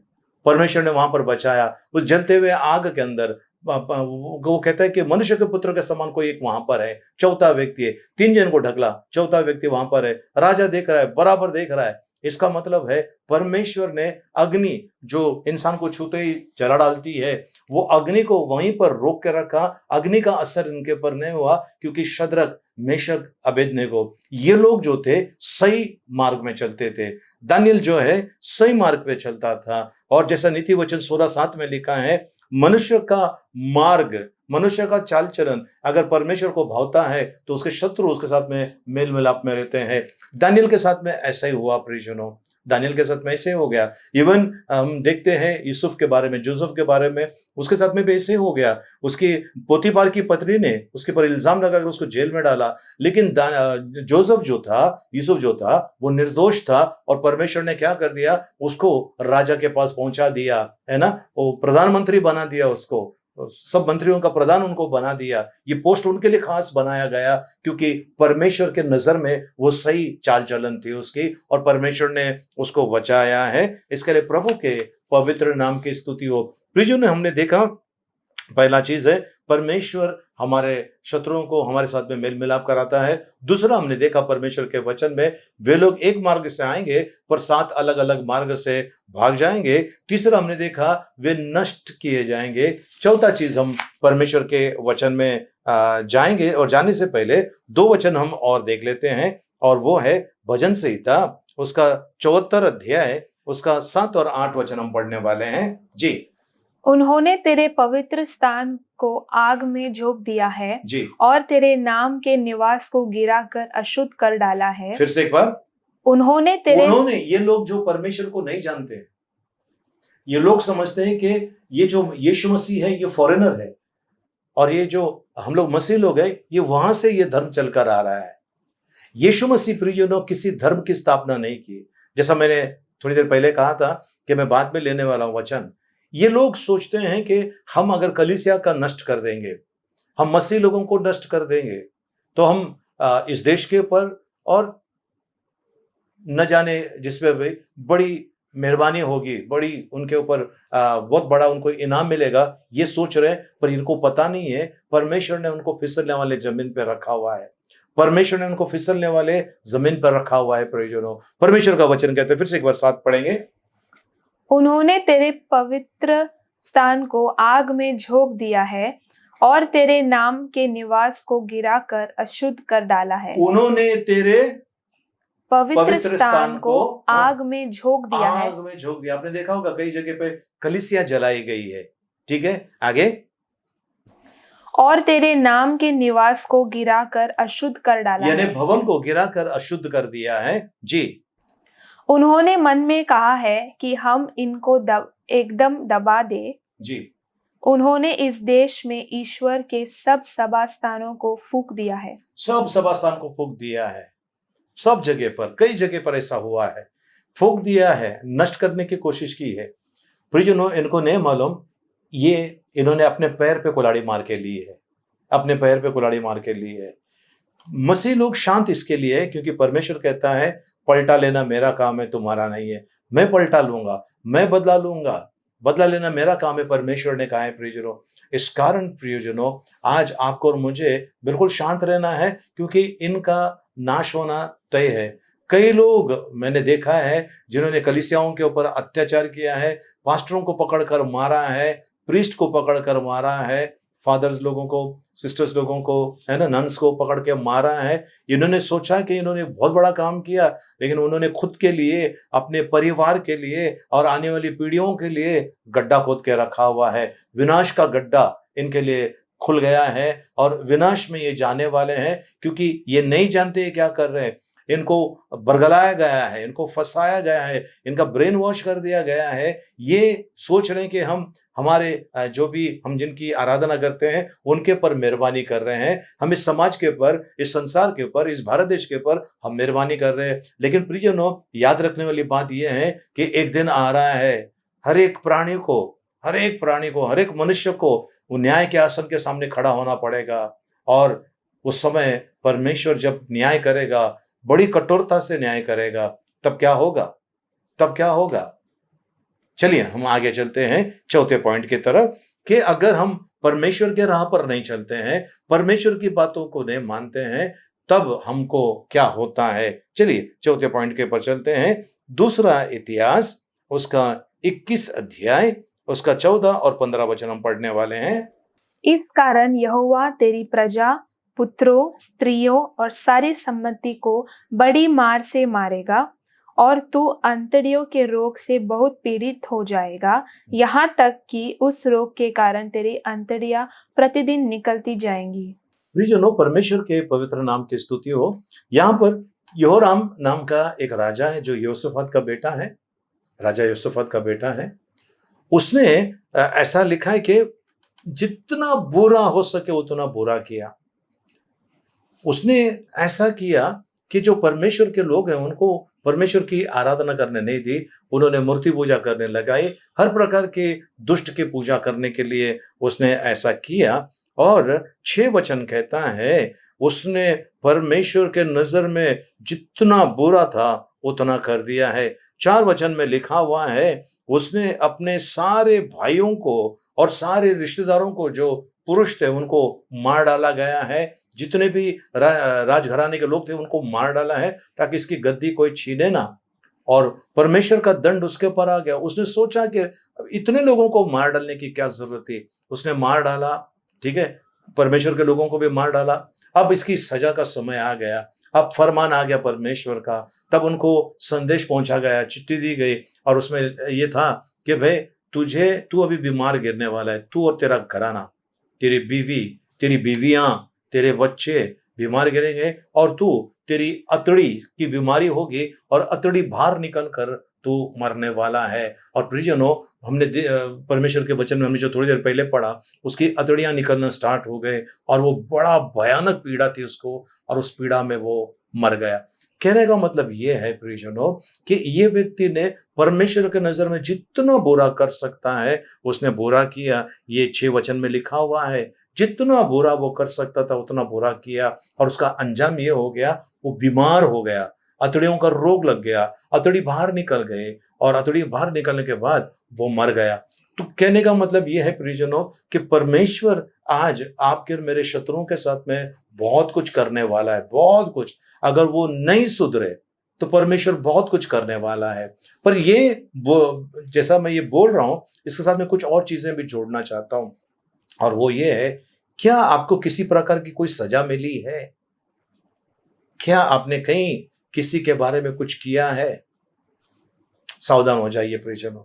परमेश्वर ने वहां पर बचाया। उस जलते हुए आग के अंदर वो कहता है कि मनुष्य के पुत्र के समान कोई एक वहां पर है, चौथा व्यक्ति है। 3 जन को ढकला, चौथा व्यक्ति वहां पर है, राजा देख रहा है, बराबर देख रहा है। इसका मतलब है परमेश्वर ने अग्नि जो इंसान को छूते ही जला डालती है, वो अग्नि को वहीं पर रोक के रखा। अग्नि का असर इनके पर नहीं हुआ, क्योंकि शद्रक, मेशक, अबेदनगो ये लोग जो थे सही मार्ग में चलते थे। दानियल जो है सही मार्ग पे चलता था। और जैसा नीति वचन 16:7 में लिखा है, मनुष्य का मार्ग, मनुष्य का चाल चलन अगर परमेश्वर को भावता है तो उसके शत्रु उसके साथ में मेल मिलाप में रहते हैं। दानियल के साथ में ऐसा ही हुआ प्रियजनों, दानियल के साथ में ऐसे हो गया। इवन हम देखते हैं यूसुफ के बारे में, जोसेफ के बारे में, उसके साथ में भी ऐसे हो गया। उसकी पोतीफार की पत्नी ने उसके पर इल्जाम लगाकर उसको जेल में डाला, लेकिन यूसुफ जो था वो निर्दोष था और परमेश्वर ने क्या कर दिया, उसको राजा के पास पहुंचा दिया, है ना। वो प्रधानमंत्री बना दिया, उसको सब मंत्रियों का प्रधान उनको बना दिया। ये पोस्ट उनके लिए खास बनाया गया क्योंकि परमेश्वर के नजर में वो सही चाल चलन थी उसकी, और परमेश्वर ने उसको बचाया है। इसके लिए प्रभु के पवित्र नाम की स्तुति हो। प्रियजनों ने हमने देखा, पहला चीज है परमेश्वर हमारे शत्रुओं को हमारे साथ में मेल मिलाप कराता है। दूसरा हमने देखा परमेश्वर के वचन में वे लोग एक मार्ग से आएंगे पर 7 अलग अलग मार्ग से भाग जाएंगे। तीसरा हमने देखा वे नष्ट किए जाएंगे। चौथा चीज हम परमेश्वर के वचन में जाएंगे, और जाने से पहले 2 वचन हम और देख लेते हैं, और वो है भजन संहिता उसका 74 अध्याय उसका 7 और 8 वचन हम पढ़ने वाले हैं जी। उन्होंने तेरे पवित्र स्थान को आग में झोंक दिया है जी। और तेरे नाम के निवास को गिराकर अशुद्ध कर डाला है। फिर से एक बार, उन्होंने ये लोग जो परमेश्वर को नहीं जानते हैं, ये लोग समझते हैं कि ये जो यीशु मसीह है ये फॉरेनर है, और ये जो हम लोग मसीह लोग हैं ये वहां से ये धर्म चलकर आ रहा है। यीशु मसीह प्रियजनों किसी धर्म की स्थापना नहीं की। जैसा मैंने थोड़ी देर पहले कहा था कि मैं बाद में लेने वाला हूं वचन। ये लोग सोचते हैं कि हम अगर कलीसिया का नष्ट कर देंगे, हम मसीह लोगों को नष्ट कर देंगे, तो हम इस देश के ऊपर और न जाने जिसपे भी बड़ी मेहरबानी होगी, बड़ी उनके ऊपर बहुत बड़ा उनको इनाम मिलेगा, ये सोच रहे हैं। पर इनको पता नहीं है परमेश्वर ने उनको फिसलने वाले जमीन पर रखा हुआ है। परमेश्वर ने उनको फिसलने वाले जमीन पर रखा हुआ है। प्रियजनों, परमेश्वर का वचन कहते हैं, फिर से एक बार साथ पढ़ेंगे। उन्होंने तेरे पवित्र स्थान को आग में झोंक दिया है और तेरे नाम के निवास को गिराकर अशुद्ध कर डाला है। उन्होंने तेरे पवित्र पवित्र स्थान स्थान को को आग में झोंक दिया है। आग में झोंक दिया। आपने देखा होगा कई जगह पे कलीसिया जलाई गई है। ठीक है, आगे। और तेरे नाम के निवास को गिराकर अशुद्ध कर डाला यानी है। भवन को गिराकर अशुद्ध कर दिया है जी। उन्होंने मन में कहा है कि हम इनको एकदम दबा दे। जी, उन्होंने इस देश में ईश्वर के सब सभा स्थानों को फूंक दिया है। सब सभा स्थान को फूंक दिया है। सब जगह पर, कई जगह पर ऐसा हुआ है, फूंक दिया है, नष्ट करने की कोशिश की है। प्रियजनों, इनको नहीं मालूम, ये इन्होंने अपने पैर पे कुल्हाड़ी मार के ली है, अपने पैर पे कुल्हाड़ी मार के ली है। मसीह लोग शांत इसके लिए है क्योंकि परमेश्वर कहता है पलटा लेना मेरा काम है, तुम्हारा नहीं है। मैं पलटा लूंगा, मैं बदला लूंगा, बदला लेना मेरा काम है, परमेश्वर ने कहा है प्रियजनों। इस कारण प्रियजनों, आज आपको और मुझे बिल्कुल शांत रहना है क्योंकि इनका नाश होना तय है। कई लोग मैंने देखा है जिन्होंने कलीसियाओं के ऊपर अत्याचार किया है, पास्टरों को पकड़कर मारा है, प्रीस्ट को पकड़कर मारा है, फादर्स लोगों को, सिस्टर्स लोगों को, है ना, नन्स को पकड़ के मारा है। इन्होंने सोचा कि इन्होंने बहुत बड़ा काम किया, लेकिन उन्होंने खुद के लिए, अपने परिवार के लिए और आने वाली पीढ़ियों के लिए गड्ढा खोद के रखा हुआ है। विनाश का गड्ढा इनके लिए खुल गया है और विनाश में ये जाने वाले हैं क्योंकि ये नहीं जानते ये क्या कर रहे हैं। इनको बरगलाया गया है, इनको फंसाया गया है, इनका ब्रेन वॉश कर दिया गया है। ये सोच रहे हैं कि हम हमारे जो भी हम जिनकी आराधना करते हैं उनके पर मेहरबानी कर रहे हैं, हम इस समाज के ऊपर, इस संसार के ऊपर, इस भारत देश के ऊपर हम मेहरबानी कर रहे हैं। लेकिन प्रियजनों, याद रखने वाली बात यह है कि एक दिन आ रहा है, हर एक प्राणी को, हर एक प्राणी को, हर एक मनुष्य को वो न्याय के आसन के सामने खड़ा होना पड़ेगा। और उस समय परमेश्वर जब न्याय करेगा, बड़ी कठोरता से न्याय करेगा, तब क्या होगा? तब क्या होगा? चलिए हम आगे चलते हैं चौथे पॉइंट की तरफ कि अगर हम परमेश्वर के राह पर नहीं चलते हैं, परमेश्वर की बातों को नहीं मानते हैं, तब हमको क्या होता है। चलिए चौथे पॉइंट के ऊपर चलते हैं। दूसरा इतिहास, उसका 21 अध्याय, उसका 14 और 15 वचन हम पढ़ने वाले हैं। इस कारण यहोवा तेरी प्रजा, पुत्रों, स्त्रियों और सारी सम्मति को बड़ी मार से मारेगा और तू अंतड़ियों के रोग से बहुत पीड़ित हो जाएगा, यहाँ तक कि उस रोग के कारण तेरी अंतड़ियां प्रतिदिन निकलती जाएंगी। प्रियजनों, परमेश्वर के पवित्र नाम की स्तुति हो। यहाँ पर यहोराम नाम का एक राजा है जो योसफात का बेटा है, राजा योसफात का बेटा है। उसने ऐसा लिखा है कि जितना बुरा हो सके उतना बुरा किया। उसने ऐसा किया कि जो परमेश्वर के लोग हैं उनको परमेश्वर की आराधना करने नहीं दी, उन्होंने मूर्ति पूजा करने लगाई, हर प्रकार के दुष्ट की पूजा करने के लिए उसने ऐसा किया। और 6 वचन कहता है उसने परमेश्वर के नजर में जितना बुरा था उतना कर दिया है। 4 वचन में लिखा हुआ है उसने अपने सारे भाइयों को और सारे रिश्तेदारों को, जो पुरुष थे, उनको मार डाला गया है। जितने भी राजघराने के लोग थे उनको मार डाला है ताकि इसकी गद्दी कोई छीने ना। और परमेश्वर का दंड उसके ऊपर आ गया। उसने सोचा कि इतने लोगों को मार डालने की क्या जरूरत थी, उसने मार डाला। ठीक है, परमेश्वर के लोगों को भी मार डाला। अब इसकी सजा का समय आ गया, अब फरमान आ गया परमेश्वर का। तब उनको संदेश पहुंचा गया, चिट्ठी दी गई और उसमें यह था कि भाई तू अभी बीमार गिरने वाला है, तू और तेरा घराना, तेरी बीवी, तेरी बीवियां, तेरे बच्चे बीमार गिरेंगे और तेरी अतड़ी की बीमारी होगी और अतड़ी बाहर निकल कर तू मरने वाला है। और प्रियजनों, हमने परमेश्वर के वचन में हमने जो थोड़ी देर पहले पढ़ा, उसकी अतड़ियां निकलना स्टार्ट हो गए और वो बड़ा भयानक पीड़ा थी उसको, और उस पीड़ा में वो मर गया। कहने का मतलब ये है प्रियजनों कि ये व्यक्ति ने परमेश्वर के नजर में जितना बुरा कर सकता है उसने बुरा किया। ये 6 वचन में लिखा हुआ है, जितना बुरा वो कर सकता था उतना बुरा किया और उसका अंजाम ये हो गया, वो बीमार हो गया, अतड़ियों का रोग लग गया, अतड़ी बाहर निकल गए और अतड़ी बाहर निकलने के बाद वो मर गया। तो कहने का मतलब ये है प्रियजनों कि परमेश्वर आज आपके और मेरे शत्रुओं के साथ में बहुत कुछ करने वाला है, बहुत कुछ। अगर वो नहीं सुधरे तो परमेश्वर बहुत कुछ करने वाला है। पर ये वो, जैसा मैं ये बोल रहा हूं, इसके साथ में कुछ और चीजें भी जोड़ना चाहता हूं, और वो ये है, क्या आपको किसी प्रकार की कोई सजा मिली है? क्या आपने कहीं किसी के बारे में कुछ किया है, सावधान हो जाइए प्रियजनों।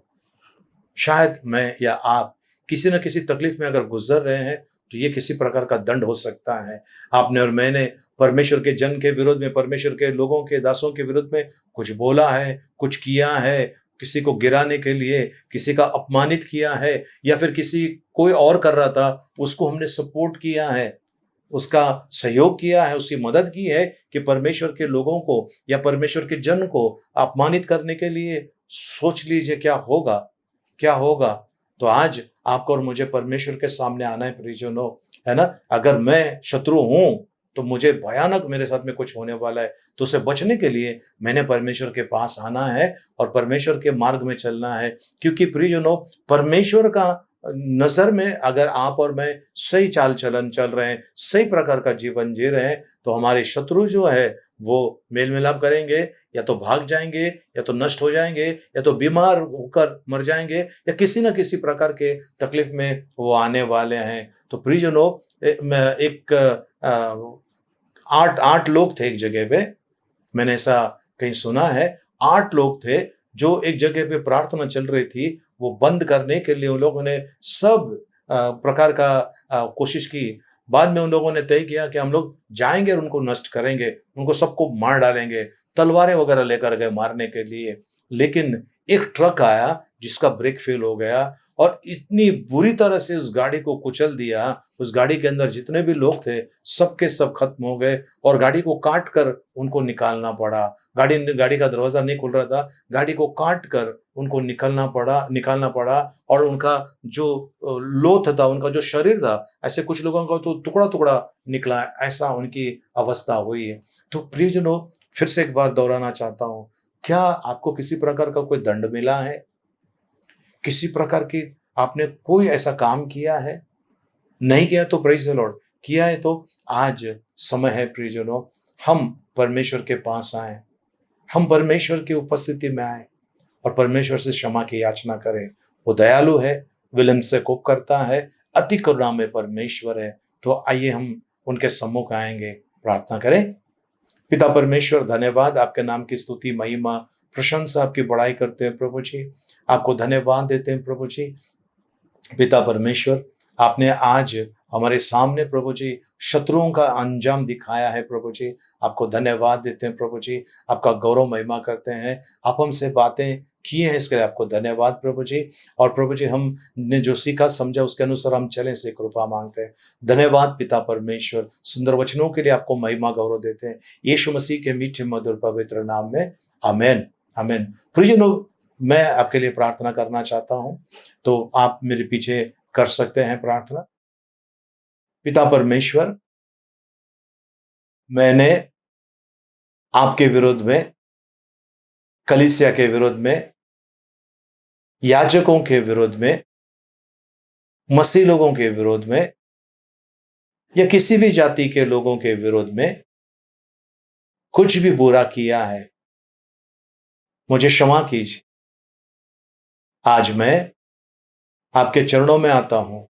शायद मैं या आप किसी न किसी तकलीफ में अगर गुजर रहे हैं तो ये किसी प्रकार का दंड हो सकता है। आपने और मैंने परमेश्वर के जन के विरोध में, परमेश्वर के लोगों के, दासों के विरुद्ध में कुछ बोला है, कुछ किया है, किसी को गिराने के लिए, किसी का अपमानित किया है, या फिर किसी कोई और कर रहा था उसको हमने सपोर्ट किया है, उसका सहयोग किया है, उसकी मदद की है कि परमेश्वर के लोगों को या परमेश्वर के जन को अपमानित करने के लिए। सोच लीजिए क्या होगा, क्या होगा। तो आज आपको और मुझे परमेश्वर के सामने आना है प्रियजनों, है ना। अगर मैं शत्रु हूं तो मुझे भयानक मेरे साथ में कुछ होने वाला है, तो उसे बचने के लिए मैंने परमेश्वर के पास आना है और परमेश्वर के मार्ग में चलना है। क्योंकि प्रियजनों, परमेश्वर का नजर में अगर आप और मैं सही चाल चलन चल रहे हैं, सही प्रकार का जीवन जी रहे हैं, तो हमारे शत्रु जो है वो मेल मिलाप करेंगे, या तो भाग जाएंगे, या तो नष्ट हो जाएंगे, या तो बीमार होकर मर जाएंगे, या किसी न किसी प्रकार के तकलीफ में वो आने वाले हैं। तो प्रियजनों, एक 8 लोग थे एक जगह पे, मैंने ऐसा कहीं सुना है। 8 लोग थे जो एक जगह पे प्रार्थना चल रही थी, वो बंद करने के लिए उन लोगों ने सब प्रकार का कोशिश की। बाद में उन लोगों ने तय किया कि हम लोग जाएंगे और उनको नष्ट करेंगे, उनको सबको मार डालेंगे, तलवारें वगैरह लेकर गए मारने के लिए। लेकिन एक ट्रक आया जिसका ब्रेक फेल हो गया और इतनी बुरी तरह से उस गाड़ी को कुचल दिया, उस गाड़ी के अंदर जितने भी लोग थे सबके सब खत्म हो गए और गाड़ी को काट कर उनको निकालना पड़ा। गाड़ी का दरवाजा नहीं खुल रहा था, गाड़ी को काट कर उनको निकालना पड़ा और उनका जो लोथ था, उनका जो शरीर था, ऐसे कुछ लोगों का तो टुकड़ा टुकड़ा निकला, ऐसा उनकी अवस्था हुई है। तो प्रियजनों, फिर से एक बार दोहराना चाहता हूं, क्या आपको किसी प्रकार का कोई दंड मिला है? किसी प्रकार की आपने कोई ऐसा काम किया है? नहीं किया तो प्रेज़ द लॉर्ड, किया है तो आज समय है प्रियजनों, हम परमेश्वर के पास आए, हम परमेश्वर की उपस्थिति में आए और परमेश्वर से क्षमा की याचना करें। वो दयालु है, विलंब से कोप करता है, अति करुणा में परमेश्वर है। तो आइए हम उनके सम्मुख आएंगे, प्रार्थना करें। पिता परमेश्वर, धन्यवाद, आपके नाम की स्तुति, महिमा, प्रशंसा, आपकी बड़ाई करते हैं प्रभु जी। आपको धन्यवाद देते हैं प्रभु जी। पिता परमेश्वर, आपने आज हमारे सामने प्रभु जी शत्रुओं का अंजाम दिखाया है प्रभु जी। आपको धन्यवाद देते हैं प्रभु जी, आपका गौरव महिमा करते हैं। आप हमसे बातें किए हैं, इसके लिए आपको धन्यवाद प्रभु जी। और प्रभु जी, हमने जो सीखा समझा उसके अनुसार हम चलें, से कृपा मांगते हैं। धन्यवाद पिता परमेश्वर, सुंदर वचनों के लिए आपको महिमा गौरव देते हैं, यीशु मसीह के मीठे मधुर पवित्र नाम में, आमेन, आमेन। प्रियजनों, मैं आपके लिए प्रार्थना करना चाहता हूं, तो आप मेरे पीछे कर सकते हैं प्रार्थना। पिता परमेश्वर, मैंने आपके विरोध में, कलीसिया के विरोध में, याजकों के विरोध में, मसीह लोगों के विरोध में या किसी भी जाति के लोगों के विरोध में कुछ भी बुरा किया है, मुझे क्षमा कीजिए। आज मैं आपके चरणों में आता हूं,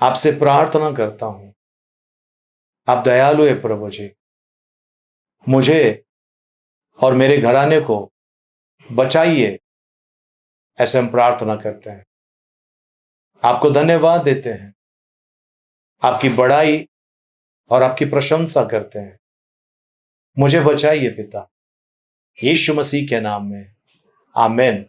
आपसे प्रार्थना करता हूं, आप दयालु है प्रभु जी, मुझे और मेरे घराने को बचाइए, ऐसे हम प्रार्थना करते हैं। आपको धन्यवाद देते हैं, आपकी बड़ाई और आपकी प्रशंसा करते हैं। मुझे बचाइए पिता, यीशु मसीह के नाम में, आमेन,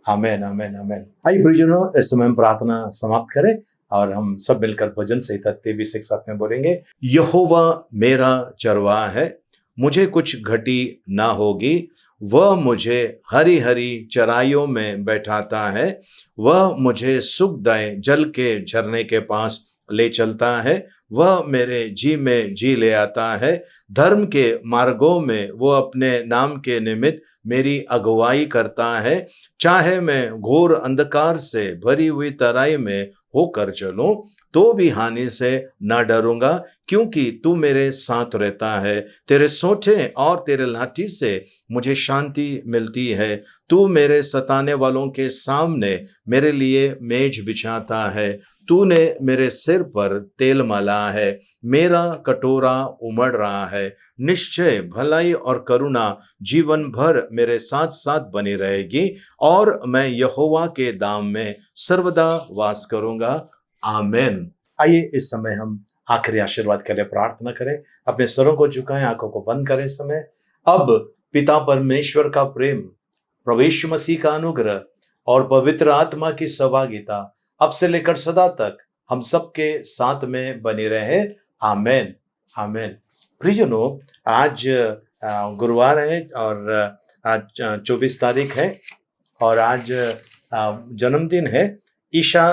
आमेन, आमेन, आमेन। आइए प्रियजनों, इस समय हम प्रार्थना समाप्त करें और हम सब मिलकर भजन संहिता 23 एक साथ में बोलेंगे। यहोवा मेरा चरवाहा है, मुझे कुछ घटी ना होगी। वह मुझे हरी हरी चराइयों में बैठाता है, वह मुझे सुखदायी जल के झरने के पास ले चलता है। वह मेरे जी में जी ले आता है, धर्म के मार्गों में वो अपने नाम के निमित्त मेरी अगुवाई करता है। चाहे मैं घोर अंधकार से भरी हुई तराई में होकर चलूं तो भी हानि से न डरूंगा, क्योंकि तू मेरे साथ रहता है। तेरे सोंठे और तेरे लाठी से मुझे शांति मिलती है। तू मेरे सताने वालों के सामने मेरे लिए मेज बिछाता है। तूने मेरे सिर पर तेल मला रहा है, मेरा कटोरा उमड़ रहा है। निश्चय भलाई और करुणा जीवन भर मेरे साथ साथ बनी रहेगी और मैं यहोवा के धाम में सर्वदा वास करूंगा। आमीन। आइए इस समय हम आखिरी आशीर्वाद के लिए प्रार्थना करें। अपने स्वरों को झुकाएं, आंखों को बंद करें। इस समय अब पिता परमेश्वर का प्रेम, प्रभु यीशु मसीह का अनुग्रह और पवित्र आत्मा की सहभागिता अब से लेकर सदा तक हम सबके साथ में बनी रहे। आमीन। आमीन। प्रियजनों, आज गुरुवार है और आज 24 तारीख है और आज जन्मदिन है ईशा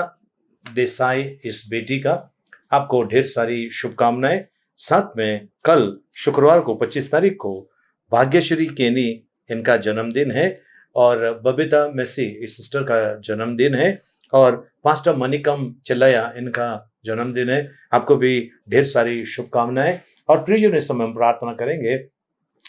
देसाई इस बेटी का। आपको ढेर सारी शुभकामनाएं। साथ में कल शुक्रवार को 25 तारीख को भाग्यश्री केनी इनका जन्मदिन है और बबीता मेसी इस सिस्टर का जन्मदिन है और पास्टर मनिकम चिल्लाया इनका जन्मदिन है। आपको भी ढेर सारी शुभकामनाएं। और प्रियजन, इस समय हम प्रार्थना करेंगे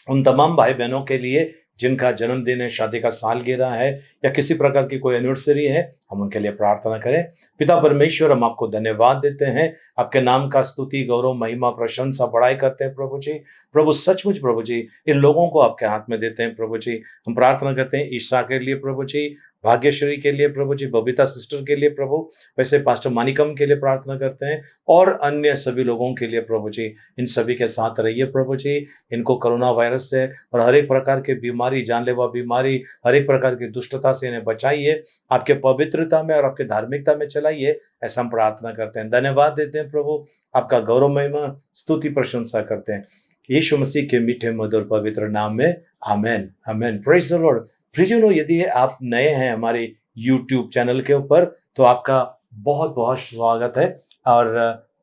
उन तमाम भाई बहनों के लिए जिनका जन्मदिन है, शादी का सालगिरह है या किसी प्रकार की कोई एनिवर्सरी है, हम उनके लिए प्रार्थना करें। पिता परमेश्वर, हम आपको धन्यवाद देते हैं, आपके नाम का स्तुति, गौरव, महिमा, प्रशंसा, बड़ाई करते हैं प्रभु जी। प्रभु सचमुच प्रभु जी इन लोगों को आपके हाथ में देते हैं प्रभु जी। हम प्रार्थना करते हैं ईशा के लिए प्रभु जी, भाग्यश्री के लिए प्रभु जी, बबीता सिस्टर के लिए प्रभु, वैसे पास्टर मानिकम के लिए प्रार्थना करते हैं और अन्य सभी लोगों के लिए प्रभु जी। इन सभी के साथ रहिए प्रभु जी। इनको कोरोना वायरस से और हर एक प्रकार के बीमारी, जानलेवा बीमारी, हर एक प्रकार की दुष्टता से इन्हें बचाइए, आपके पवित्रता में और आपके धार्मिकता में चलाइए, ऐसा हम प्रार्थना करते हैं। धन्यवाद देते हैं प्रभु, आपका गौरव, महिमा, स्तुति, प्रशंसा करते हैं यीशु मसीह के मीठे मधुर पवित्र नाम में। आमेन। आमेन। Praise the lord. प्रियजनों, यदि आप नए हैं हमारे YouTube चैनल के ऊपर तो आपका बहुत बहुत स्वागत है और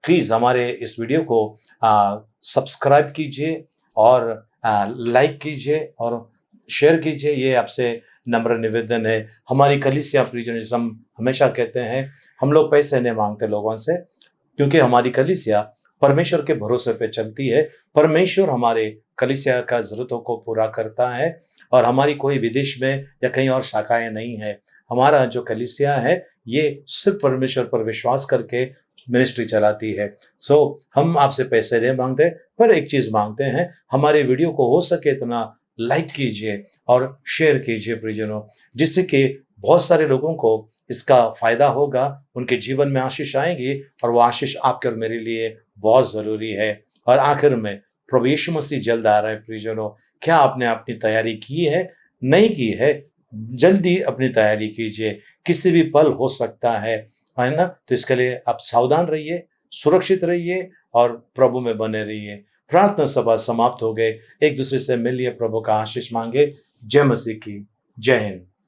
प्लीज हमारे इस वीडियो को सब्सक्राइब कीजिए और लाइक कीजिए और शेयर कीजिए। ये आपसे नम्र निवेदन है। हमारी कलीसिया प्रियजन, जैसे हम हमेशा कहते हैं, हम लोग पैसे नहीं मांगते लोगों से, क्योंकि हमारी कलीसिया परमेश्वर के भरोसे पे चलती है। परमेश्वर हमारे कलीसिया का जरूरतों को पूरा करता है और हमारी कोई विदेश में या कहीं और शाखाएं नहीं है। हमारा जो कलीसिया है ये सिर्फ परमेश्वर पर विश्वास करके मिनिस्ट्री चलाती है। हम आपसे पैसे नहीं मांगते, पर एक चीज मांगते हैं, हमारे वीडियो को हो सके इतना लाइक कीजिए और शेयर कीजिए प्रियजनों, जिससे कि बहुत सारे लोगों को इसका फायदा होगा, उनके जीवन में आशीष आएगी और वो आशीष आपके और मेरे लिए बहुत जरूरी है। और आखिर में प्रभु यीशु मसीह जल्द आ रहा है प्रियजनों। क्या आपने अपनी तैयारी की है? नहीं की है, जल्दी अपनी तैयारी कीजिए, किसी भी पल हो सकता है ना। तो इसके लिए आप सावधान रहिए, सुरक्षित रहिए और प्रभु में बने रहिए। प्रार्थना सभा समाप्त हो गए। एक दूसरे से मिलिए, प्रभु का आशीष मांगे। जय मसीह की। जय हिंद।